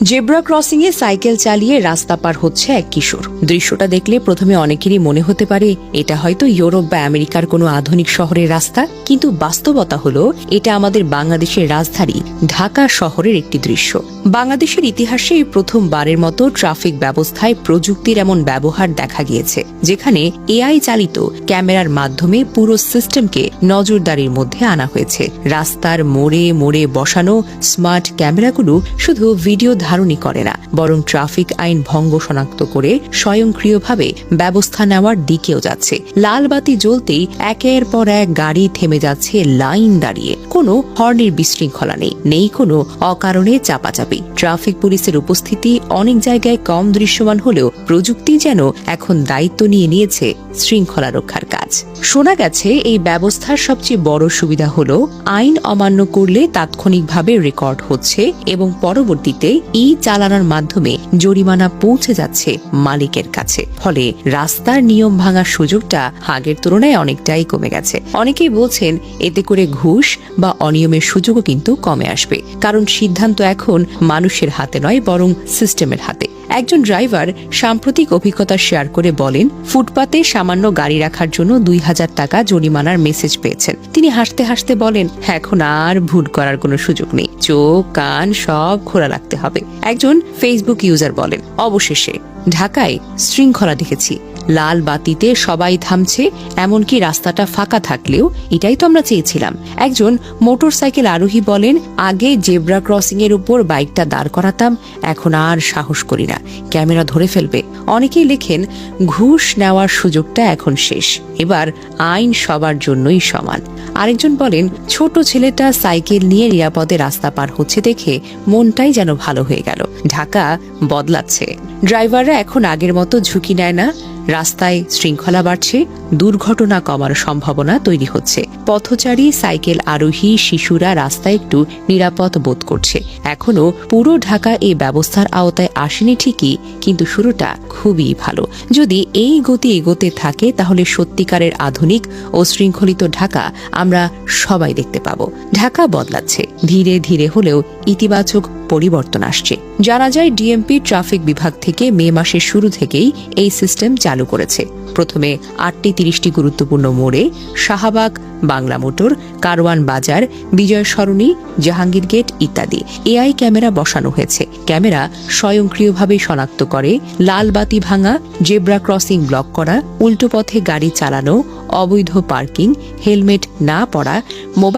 Zebra crossing এ cycle চালিয়ে রাস্তা পার হচ্ছে এক কিশোর। দৃশ্যটা দেখলে প্রথমে অনেকেরই মনে হতে পারে এটা হয়তো ইউরোপ বা আমেরিকার কোনো আধুনিক শহরের রাস্তা, কিন্তু বাস্তবতা হলো এটা আমাদের বাংলাদেশের রাজধানী ঢাকা শহরের একটি দৃশ্য। বাংলাদেশের ইতিহাসে প্রথমবারের মতো ট্রাফিক ব্যবস্থায় প্রযুক্তির এমন ব্যবহার দেখা গিয়েছে, যেখানে এআই চালিত ক্যামেরার মাধ্যমে পুরো সিস্টেমকে নজরদারির মধ্যে আনা হয়েছে। রাস্তার মোড়ে মোড়ে বসানো স্মার্ট ক্যামেরাগুলো শুধু ভিডিও ধারণই করে না, বরং ট্রাফিক আইন ভঙ্গ শনাক্ত করে স্বয়ংক্রিয়ভাবে ব্যবস্থা নেওয়ার দিকেও যাচ্ছে। লাল বাতি জ্বলতেই একের পর এক গাড়ি থেমে যাচ্ছে লাইন দাঁড়িয়ে। কোনো হর্নের বিশৃঙ্খলা নেই কোনো অকারণে চাপাচাপি। ট্রাফিক পুলিশের উপস্থিতি অনেক জায়গায় কম দৃশ্যমান হলেও প্রযুক্তি যেন এখন দায়িত্ব নিয়েছে শৃঙ্খলা রক্ষার কাজ। শোনা গেছে এই ব্যবস্থার সবচেয়ে বড় সুবিধা হলো আইন অমান্য করলে তাৎক্ষণিকভাবে রেকর্ড হচ্ছে এবং পরবর্তীতে চালানোর মাধ্যমে জরিমানা পৌঁছে যাচ্ছে মালিকের কাছে। ফলে রাস্তার নিয়ম ভাঙার সুযোগটা আগের তুলনায় অনেকটাই কমে গেছে। অনেকেই বলছেন এতে করে ঘুষ বা অনিয়মের সুযোগও কিন্তু কমে আসবে, কারণ সিদ্ধান্ত এখন মানুষের হাতে নয়, বরং সিস্টেমের হাতে। একজন ড্রাইভার সাম্প্রতিক অভিজ্ঞতা শেয়ার করে বলেন, ফুটপাতে সামান্য গাড়ি রাখার জন্য 2000 টাকা জরিমানার মেসেজ পেয়েছেন। তিনি হাসতে হাসতে বলেন, এখন আর ভুল করার কোনো সুযোগ নেই, চোখ কান সব খোলা রাখতে হবে। একজন ফেসবুক ইউজার বলেন, অবশেষে ঢাকায় শৃঙ্খলা দেখেছি, লাল বাতিতে সবাই থামছে, এমনকি রাস্তাটা ফাঁকা থাকলেও এটাই তো আমরা চেয়েছিলাম। একজন মোটরসাইকেল আরোহী বলেন, আগে জেব্রা ক্রসিং এর উপর বাইকটা দাঁড় করাতাম, এখন আর সাহস করি না, ক্যামেরা ধরে ফেলবে। অনেকেই লেখেন, ঘুষ নেওয়ার সুযোগটা এখন শেষ, এবার আইন সবার জন্যই সমান। আরেকজন বলেন, ছোট ছেলেটা সাইকেল নিয়ে নিরাপদে রাস্তা পার হচ্ছে দেখে মনটাই যেন ভালো হয়ে গেল। ঢাকা বদলাচ্ছে, ড্রাইভাররা এখন আগের মতো ঝুঁকি নেয় না, রাস্তায় শৃঙ্খলা বাড়ছে, দুর্ঘটনা কমার সম্ভাবনা তৈরি হচ্ছে। পথচারী, সাইকেল আরোহী, শিশুরা রাস্তায় একটু নিরাপদ বোধ করছে। এখনো পুরো ঢাকা এই ব্যবস্থার আওতায় আসেনি ঠিকই, কিন্তু শুরুটা খুবই ভালো। যদি এই গতি এগোতে থাকে তাহলে সত্যিকারের আধুনিক ও শৃঙ্খলিত ঢাকা আমরা সবাই দেখতে পাবো। ঢাকা বদলাচ্ছে, ধীরে ধীরে হলেও ইতিবাচক পরিবর্তন আসছে। জানা যায়, ডিএমপি ট্রাফিক বিভাগ থেকে মে মাসের শুরু থেকেই এই সিস্টেম চালু করেছে। প্রথমে 8টি 30টি গুরুত্বপূর্ণ মোড়ে, শাহবাগ, বাংলা মোটর, কারওয়ান বাজার, বিজয় সরণি, জাহাঙ্গীর গেট ইত্যাদি এআই ক্যামেরা বসানো হয়েছে। ক্যামেরা স্বয়ংক্রিয়ভাবে শনাক্ত করে লাল বাতি ভাঙা, জেব্রা ক্রসিং ব্লক করা, উল্টো পথে গাড়ি চালানো, অবৈধ পার্কিং, হেলমেট না পরা, মোবাইল